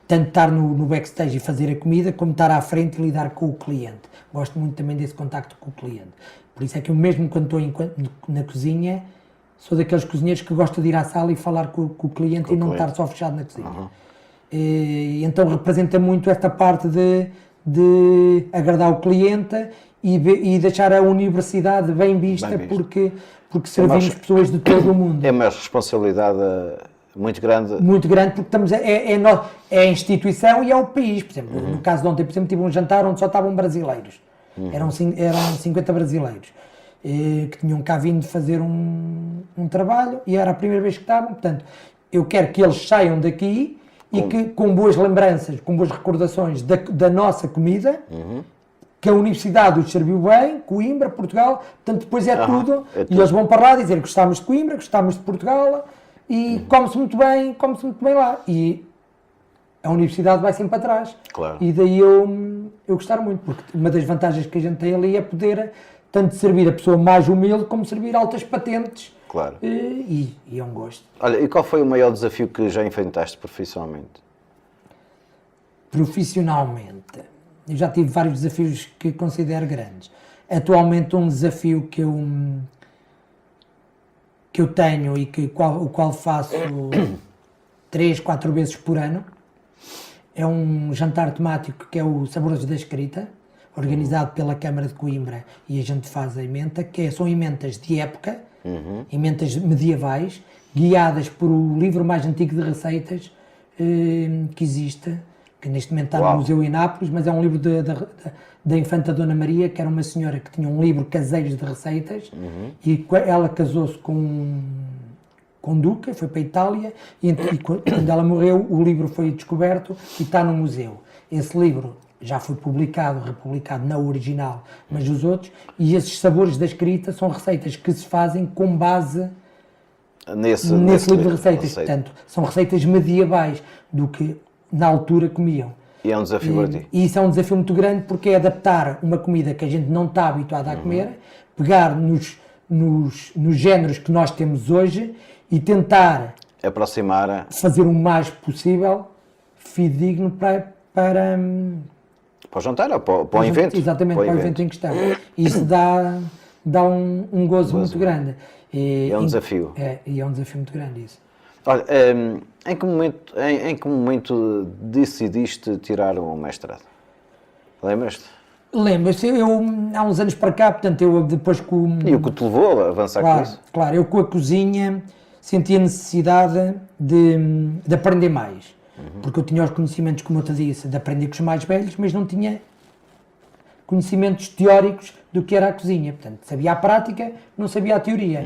tanto estar no backstage e fazer a comida, como estar à frente e lidar com o cliente. Gosto muito também desse contacto com o cliente. Por isso é que eu mesmo quando estou na cozinha, sou daqueles cozinheiros que gosta de ir à sala e falar com o cliente e não estar só fechado na cozinha. E então representa muito esta parte de agradar o cliente e deixar a universidade bem vista, porque servimos pessoas de todo o mundo. É uma responsabilidade muito grande. Muito grande, porque estamos, é a instituição e é o país. Por exemplo, no caso de ontem, por exemplo, tive um jantar onde só estavam brasileiros. Eram 50 brasileiros que tinham cá vindo fazer um trabalho e era a primeira vez que estavam. Portanto, eu quero que eles saiam daqui e que com boas lembranças, com boas recordações da nossa comida, que a Universidade os serviu bem, Coimbra, Portugal, portanto depois é tudo, e eles vão para lá dizer que gostámos de Coimbra, gostámos de Portugal, e come-se muito bem lá. E a Universidade vai sempre para trás. Claro. E daí eu gostar muito, porque uma das vantagens que a gente tem ali é poder tanto servir a pessoa mais humilde como servir altas patentes. Claro. E é um gosto. Olha, e qual foi o maior desafio que já enfrentaste profissionalmente? Profissionalmente, eu já tive vários desafios que considero grandes. Atualmente um desafio que eu tenho e o qual faço 3, 4 vezes por ano é um jantar temático que é o Sabores da Escrita, organizado pela Câmara de Coimbra, e a gente faz a ementa, são ementas de época, ementas medievais, guiadas por o livro mais antigo de receitas que existe, que neste momento está no Museu em Nápoles, mas é um livro da Infanta Dona Maria, que era uma senhora que tinha um livro caseiro de receitas, e ela casou-se com um duque, foi para a Itália, e quando ela morreu o livro foi descoberto e está no museu. Esse livro já foi republicado na original, mas os outros, e esses sabores da escrita são receitas que se fazem com base nesse livro de receitas. Portanto, são receitas medievais do que na altura comiam. E é um desafio para ti? E isso é um desafio muito grande porque é adaptar uma comida que a gente não está habituado a comer, pegar nos géneros que nós temos hoje e tentar aproximar, fazer o mais possível fidedigno para o jantar ou para o evento? Exatamente, para o evento em questão. Isso dá um gozo muito grande. É um desafio. E é um desafio muito grande isso. Olha, em que momento decidiste tirar o mestrado? Lembras-te? Lembro-se, eu há uns anos para cá, portanto, eu depois com... E o que te levou a avançar com isso? Claro, eu com a cozinha senti a necessidade de aprender mais. Porque eu tinha os conhecimentos, como eu te disse, de aprender com os mais velhos, mas não tinha conhecimentos teóricos do que era a cozinha. Portanto, sabia a prática, não sabia a teoria.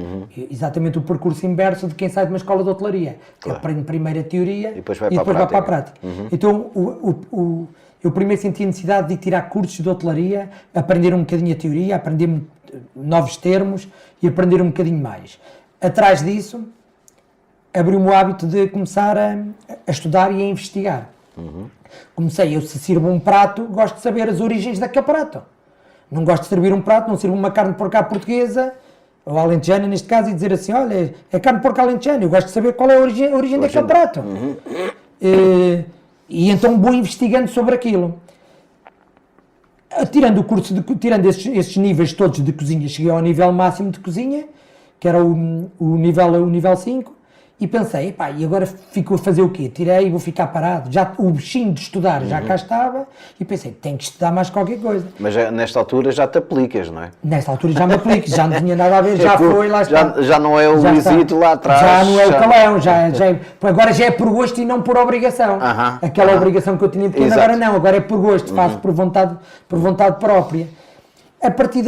Exatamente o percurso inverso de quem sai de uma escola de hotelaria. Claro. Aprende primeiro a teoria e depois vai para a prática. Então, eu primeiro senti a necessidade de tirar cursos de hotelaria, aprender um bocadinho a teoria, aprender novos termos e aprender um bocadinho mais. Atrás disso, abri-me o hábito de começar a estudar e a investigar. Comecei, eu se sirvo um prato, gosto de saber as origens daquele prato. Não gosto de servir um prato, não sirvo uma carne de porco à portuguesa, ou alentejana neste caso, e dizer assim, olha, é carne de porco alentejana, eu gosto de saber qual é a origem daquele prato. E então vou investigando sobre aquilo. Tirando o curso, tirando esses níveis todos de cozinha, cheguei ao nível máximo de cozinha, que era o nível 5, e pensei, epá, e agora fico a fazer o quê? Tirei e vou ficar parado. Já, o bichinho de estudar já cá estava, e pensei, tenho que estudar mais qualquer coisa. Mas nesta altura já te aplicas, não é? Nesta altura já me aplico, já não tinha nada a ver, já foi, lá está. Já não é o Luizito lá atrás. Já não é o calão, agora já é por gosto e não por obrigação. Aquela obrigação que eu tinha pequeno, agora não, agora é por gosto, faço por vontade própria. A partir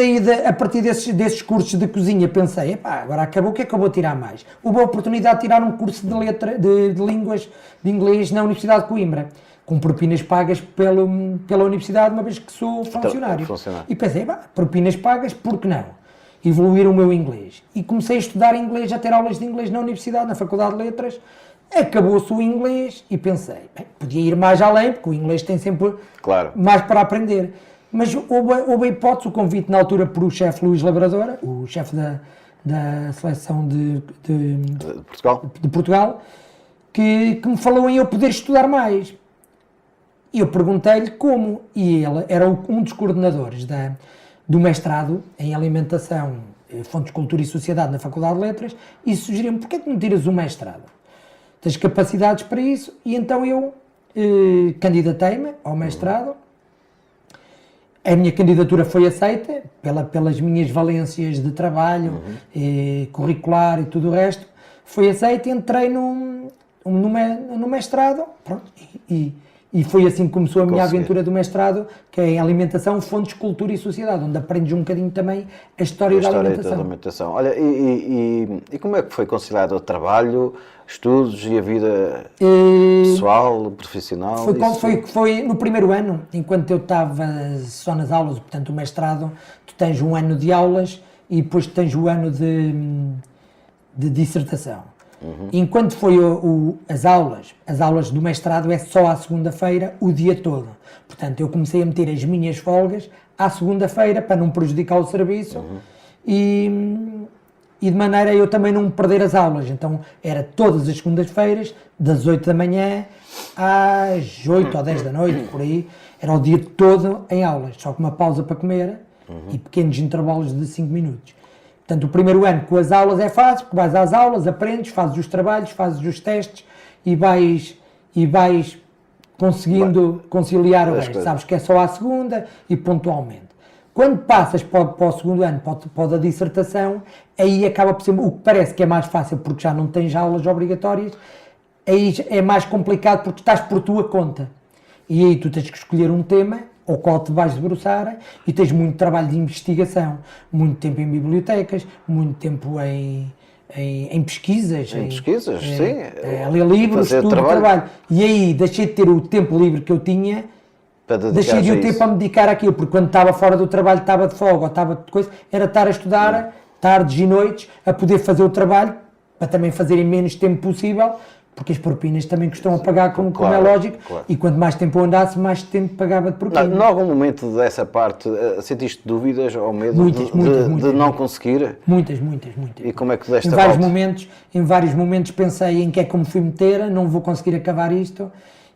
desses cursos de cozinha pensei, epá, agora acabou, o que é que eu vou tirar mais? Houve a oportunidade de tirar um curso de línguas de inglês na Universidade de Coimbra, com propinas pagas pela Universidade, uma vez que sou funcionário. E pensei, propinas pagas, por que não? Evoluir o meu inglês. E comecei a estudar inglês, a ter aulas de inglês na Universidade, na Faculdade de Letras. Acabou-se o inglês e pensei, podia ir mais além, porque o inglês tem sempre mais para aprender. Mas houve a hipótese, o convite na altura por o chefe Luís Labradora, o chefe da seleção de Portugal, que me falou em eu poder estudar mais. E eu perguntei-lhe como, e ele era um dos coordenadores do mestrado em Alimentação, Fontes, Cultura e Sociedade na Faculdade de Letras, e sugeriu-me, porquê que não tiras o mestrado? Tens capacidades para isso? E então eu candidatei-me ao mestrado. A minha candidatura foi aceita pelas minhas valências de trabalho, curricular e tudo o resto. Foi aceita e entrei no mestrado, pronto, e foi assim que começou a minha aventura do mestrado, que é em Alimentação, Fontes, Cultura e Sociedade, onde aprendes um bocadinho também a história da alimentação. Olha, e como é que foi conciliado o trabalho, estudos e a vida pessoal, profissional? Foi no primeiro ano, enquanto eu estava só nas aulas, portanto o mestrado, tu tens um ano de aulas e depois tens o ano de dissertação. Enquanto foi as aulas do mestrado é só à segunda-feira, o dia todo. Portanto, eu comecei a meter as minhas folgas à segunda-feira para não prejudicar o serviço e de maneira a eu também não perder as aulas. Então, era todas as segundas-feiras, das 8 da manhã às 8 ou 10 da noite, por aí. Era o dia todo em aulas, só com uma pausa para comer e pequenos intervalos de 5 minutos. Portanto, o primeiro ano com as aulas é fácil, porque vais às aulas, aprendes, fazes os trabalhos, fazes os testes e vais conseguindo conciliar o resto. Sabes que é só à segunda e pontualmente. Quando passas para o segundo ano, para o da dissertação, aí acaba por ser o que parece que é mais fácil, porque já não tens aulas obrigatórias, aí é mais complicado porque estás por tua conta. E aí tu tens que escolher um tema ao qual te vais debruçar e tens muito trabalho de investigação, muito tempo em bibliotecas, muito tempo em pesquisas. Em pesquisas, sim. A ler livros, tudo, trabalho. E aí deixei de ter o tempo livre que eu tinha, deixei de o ter para me dedicar àquilo, porque quando estava fora do trabalho, estava de folga ou estava de coisa, era estar a estudar tardes e noites, a poder fazer o trabalho, para também fazer em menos tempo possível, porque as propinas também custam a pagar, como é lógico, e quanto mais tempo eu andasse, mais tempo pagava de propina. Em algum momento dessa parte, sentiste dúvidas ou medo de não conseguir? Muitas. E como é que deste Em vários momentos pensei em que é que me fui meter, não vou conseguir acabar isto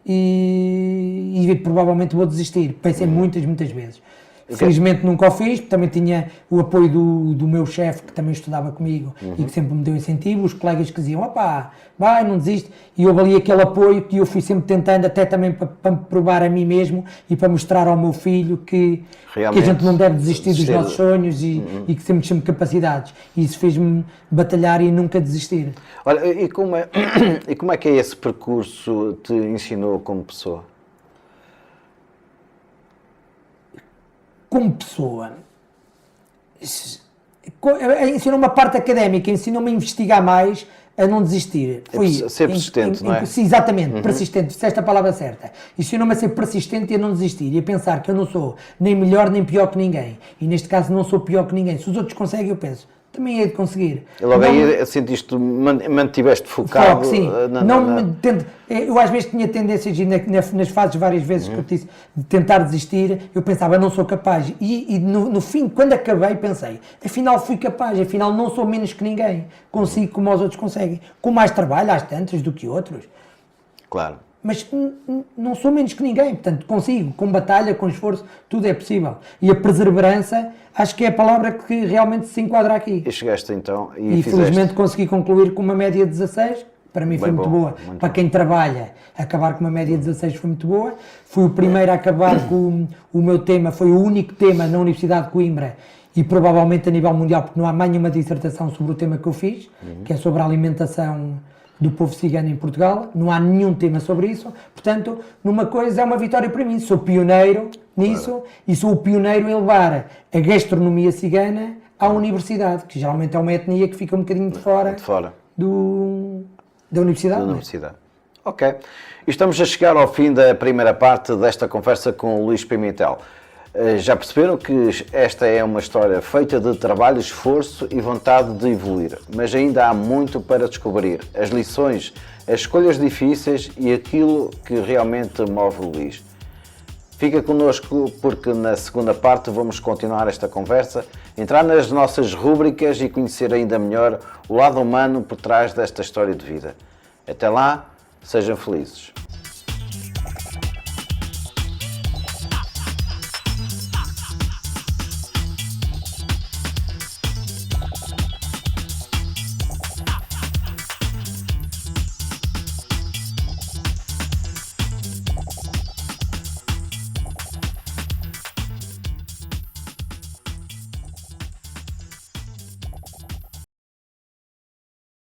e provavelmente vou desistir. Pensei muitas vezes. Felizmente nunca o fiz, também tinha o apoio do meu chefe, que também estudava comigo e que sempre me deu incentivo, os colegas que diziam, opá, vai, não desiste, e houve ali aquele apoio que eu fui sempre tentando, até também para me provar a mim mesmo e para mostrar ao meu filho que a gente não deve desistir dos nossos sonhos e que temos sempre capacidades. E isso fez-me batalhar e nunca desistir. Olha, e como é que esse percurso te ensinou como pessoa? Como pessoa, ensinou-me a parte académica, ensinou-me a investigar mais, a não desistir. Ser persistente, não é? Sim, exatamente, persistente, disseste a palavra certa. Ensinou-me a ser persistente e a não desistir, e a pensar que eu não sou nem melhor nem pior que ninguém. E neste caso não sou pior que ninguém. Se os outros conseguem, eu penso, também hei de conseguir. E logo Não- aí sentiste, mantiveste focado Foco, sim. Não me tento- eu às vezes tinha tendências, e nas fases várias vezes que eu disse, de tentar desistir, eu pensava, não sou capaz. E no fim, quando acabei, pensei, afinal fui capaz, afinal não sou menos que ninguém. Consigo como os outros conseguem. Com mais trabalho, às tantas, do que outros. Claro. Mas não sou menos que ninguém, portanto consigo, com batalha, com esforço, tudo é possível. E a perseverança, acho que é a palavra que realmente se enquadra aqui. E chegaste então e E fizeste. felizmente consegui concluir com uma média de 16, para mim foi Bem muito bom, boa. muito Para bom. quem trabalha, acabar com uma média de 16 foi muito boa. Fui o primeiro a acabar com o meu tema, foi o único tema na Universidade de Coimbra e provavelmente a nível mundial, porque não há mais nenhuma dissertação sobre o tema que eu fiz, que é sobre a alimentação do povo cigano em Portugal. Não há nenhum tema sobre isso. Portanto, numa coisa é uma vitória para mim. Sou pioneiro nisso e sou o pioneiro em levar a gastronomia cigana à universidade, que geralmente é uma etnia que fica um bocadinho de fora, De fora da universidade. da não é? universidade. Ok. E estamos a chegar ao fim da primeira parte desta conversa com o Luís Pimentel. Já perceberam que esta é uma história feita de trabalho, esforço e vontade de evoluir, mas ainda há muito para descobrir, as lições, as escolhas difíceis e aquilo que realmente move o Luís. Fica connosco porque na segunda parte vamos continuar esta conversa, entrar nas nossas rúbricas e conhecer ainda melhor o lado humano por trás desta história de vida. Até lá, sejam felizes.